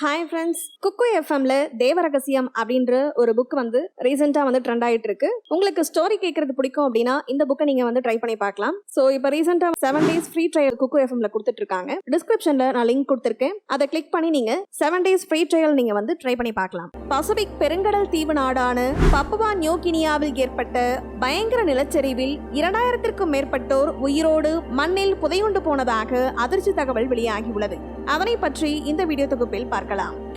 Hi friends, குக்கு எஃப்எம்ல தேவரகசியம் அப்படின்ற ஒரு புக் ரீசெண்டா ட்ரெண்ட் ஆயிட்டு இருக்கு. உங்களுக்கு ஸ்டோரி கேட்கறது பிடிக்கும் அப்படின்னா இந்த புக்கை நீங்க ட்ரை பண்ணி பார்க்கலாம். ஸோ இப்போ ரீசெண்டா 7 days ஃப்ரீ ட்ரையல் குக்கு எஃப்எம்ல கொடுத்துட்டு இருக்காங்க. டிஸ்கிரிப்ஷன்ல நான் லிங்க் கொடுத்துருக்கேன். அதை கிளிக் பண்ணி நீங்க 7 days ஃப்ரீ ட்ரையல் நீங்க ட்ரை பண்ணி பார்க்கலாம். பசிபிக் பெருங்கடல் தீவு நாடான பப்புவா நியூ கினியாவில் ஏற்பட்ட பயங்கர நிலச்சரிவில் 2000க்கும் மேற்பட்டோர் உயிரோடு மண்ணில் புதையுண்டு போனதாக அதிர்ச்சி தகவல் வெளியாகியுள்ளது. அதனை பற்றி இந்த வீடியோ தொகுப்பில் பார்க்கலாம்.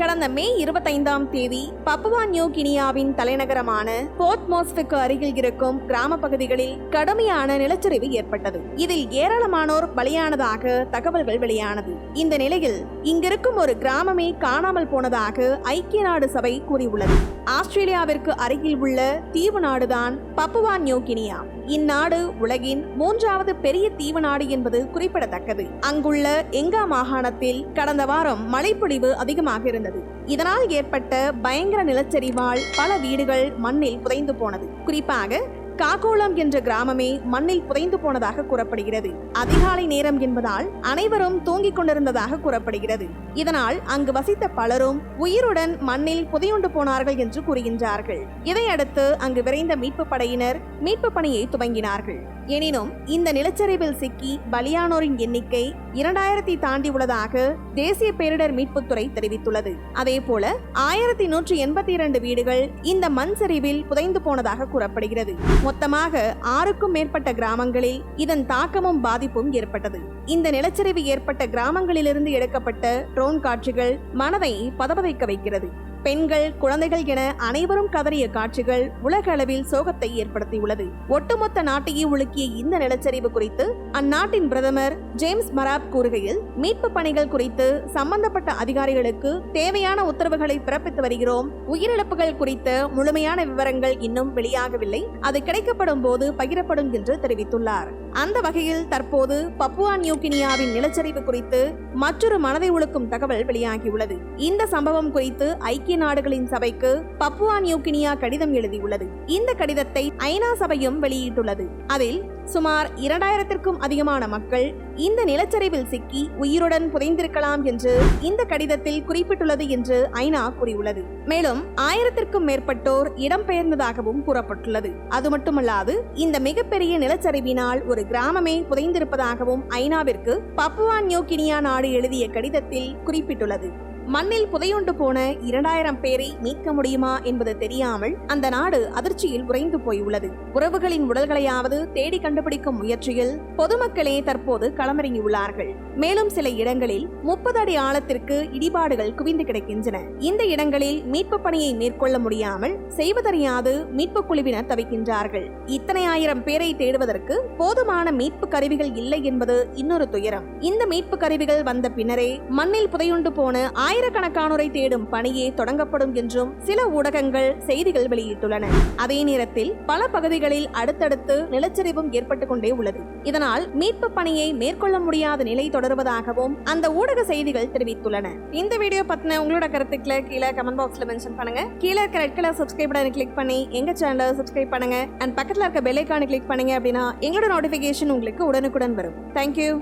கடந்த மே 25ஆம் தேதி பப்புவா நியூ கினியாவின் தலைநகரமான போர்ட் மோஸ்பெக்கு அருகில் இருக்கும் கிராம பகுதிகளில் கடுமையான நிலச்சரிவு ஏற்பட்டது. இதில் ஏராளமானோர் பலியானதாக தகவல்கள் வெளியானது. இந்த நிலையில் இங்கிருக்கும் ஒரு கிராமமே காணாமல் போனதாக ஐக்கிய நாடு சபை கூறியுள்ளது. ஆஸ்திரேலியாவிற்கு அருகில் உள்ள தீவு நாடுதான் பப்புவா நியூ கினியா. இந்நாடு உலகின் 3வது பெரிய தீவு நாடு என்பது குறிப்பிடத்தக்கது. அங்குள்ள எங்கா மாகாணத்தில் கடந்த வாரம் மழைப்பொழிவு அதிகமாக இருந்தது. இதனால் ஏற்பட்ட பயங்கர நிலச்சரிவால் பல வீடுகள் மண்ணில் புதைந்து போனது. குறிப்பாக காகோலம் என்ற கிராமமே மண்ணில் புதைந்து போனதாக கூறப்படுகிறது. அதிகாலை நேரம் என்பதால் அனைவரும் தூங்கிக் கொண்டிருந்ததாக கூறப்படுகிறது. இதனால் அங்கு வசித்த பலரும் உயிருடன் மண்ணில் புதையுண்டு போனார்கள் என்று கூறுகின்றார்கள். இதையடுத்து அங்கு விரைந்த மீட்பு படையினர் மீட்பு பணியை துவங்கினார்கள். எனினும் இந்த நிலச்சரிவில் சிக்கி பலியானோரின் எண்ணிக்கை 2000 தாண்டி உள்ளதாக தேசிய பேரிடர் மீட்புத்துறை தெரிவித்துள்ளது. அதே போல 1182 வீடுகள் இந்த மண் சரிவில் புதைந்து போனதாக கூறப்படுகிறது. மொத்தமாக 6க்கும் மேற்பட்ட கிராமங்களில் இதன் தாக்கமும் பாதிப்பும் ஏற்பட்டது. இந்த நிலச்சரிவு ஏற்பட்ட கிராமங்களிலிருந்து எடுக்கப்பட்ட ட்ரோன் காட்சிகள் மனதை பதபதைக்க வைக்கிறது. பெண்கள், குழந்தைகள் என அனைவரும் கதறிய காட்சிகள் உலக அளவில் சோகத்தை ஏற்படுத்தியுள்ளது. ஒட்டுமொத்த நாட்டையே உலுக்கிய இந்த நிலச்சரிவு குறித்து அந்நாட்டின் பிரதமர் ஜேம்ஸ் மராப் கூறுகையில், மீட்பு பணிகள் குறித்து சம்பந்தப்பட்ட அதிகாரிகளுக்கு தேவையான உத்தரவுகளை பிறப்பித்து வருகிறோம். உயிரிழப்புகள் குறித்த முழுமையான விவரங்கள் இன்னும் வெளியாகவில்லை. அது கிடைக்கப்படும் போது பகிரப்படும் என்று தெரிவித்துள்ளார். அந்த வகையில் தற்போது பப்புவா நியூ கினியாவின் நிலச்சரிவு குறித்து மற்றொரு மனதை உலுக்கும் தகவல் வெளியாகியுள்ளது. இந்த சம்பவம் குறித்து ஐக்கிய நாடுகளின் சபைக்கு பப்புவா நியூ கினியா கடிதம் எழுதியுள்ளது. இந்த கடிதத்தை ஐநா சபையும் வெளியிட்டுள்ளது. அதில் சுமார் 2000க்கும் அதிகமான மக்கள் இந்த நிலச்சரிவில் சிக்கி உயிருடன் புதைந்திருக்கலாம் என்று இந்த கடிதத்தில் குறிப்பிட்டுள்ளது என்று ஐநா கூறியுள்ளது. மேலும் 1000க்கும் மேற்பட்டோர் இடம்பெயர்ந்ததாகவும் கூறப்பட்டுள்ளது. அது மட்டுமல்லாது இந்த மிகப்பெரிய நிலச்சரிவினால் ஒரு கிராமமே புதைந்திருப்பதாகவும் ஐநாவிற்கு பப்புவா நியூ கினியா நாடு எழுதிய கடிதத்தில் குறிப்பிட்டுள்ளது. மண்ணில் புதையுண்டு போன 2000 பேரை மீட்க முடியுமா என்பது தெரியாமல் அந்த நாடு அதிர்ச்சியில் உறைந்து போயுள்ளது. உறவுகளின் உடல்களையாவது தேடி கண்டுபிடிக்கும் முயற்சியில் பொதுமக்களே தற்போது களமிறங்கியுள்ளார்கள். மேலும் சில இடங்களில் 30 அடி ஆழத்திற்கு இடிபாடுகள் குவிந்து கிடக்கின்றன. இந்த இடங்களில் மீட்பு பணியை மேற்கொள்ள முடியாமல் செய்வதறியாது மீட்பு குழுவினர் தவிக்கின்றார்கள். இத்தனை 1000 பேரை தேடுவதற்கு போதுமான மீட்பு கருவிகள் இல்லை என்பது இன்னொரு துயரம். இந்த மீட்பு கருவிகள் வந்த பின்னரே மண்ணில் புதையுண்டு போன ஆயிரக்கணக்கானோரை தேடும் பணியே தொடங்கப்படும் என்றும் சில ஊடகங்கள் செய்திகள் வெளியிட்டுள்ளன. அதே நேரத்தில் பல பகுதிகளில் அடுத்தடுத்து நிலச்சரிவும் ஏற்பட்டுக் கொண்டே உள்ளது. இதனால் மீட்பு பணியை மேற்கொள்ள முடியாத நிலை தொடருவதாகவும் அந்த ஊடக செய்திகள் தெரிவித்துள்ளன. இந்த வீடியோ பத்தின உங்களோட கருத்துக்களை கீழே கமெண்ட் பாக்ஸ்ல மென்ஷன் பண்ணுங்க. கீழே இருக்க ரெட் கலர் சப்ஸ்கிரைப் பட்டனை கிளிக் பண்ணி எங்க சேனலை சப்ஸ்கிரைப் பண்ணுங்க. அண்ட் பக்கத்துல இருக்க பெல் ஐகானை கிளிக் பண்ணீங்க அப்படின்னா எங்களோட நோட்டிபிகேஷன் உங்களுக்கு உடனுக்குடன் வரும். தேங்க்யூ.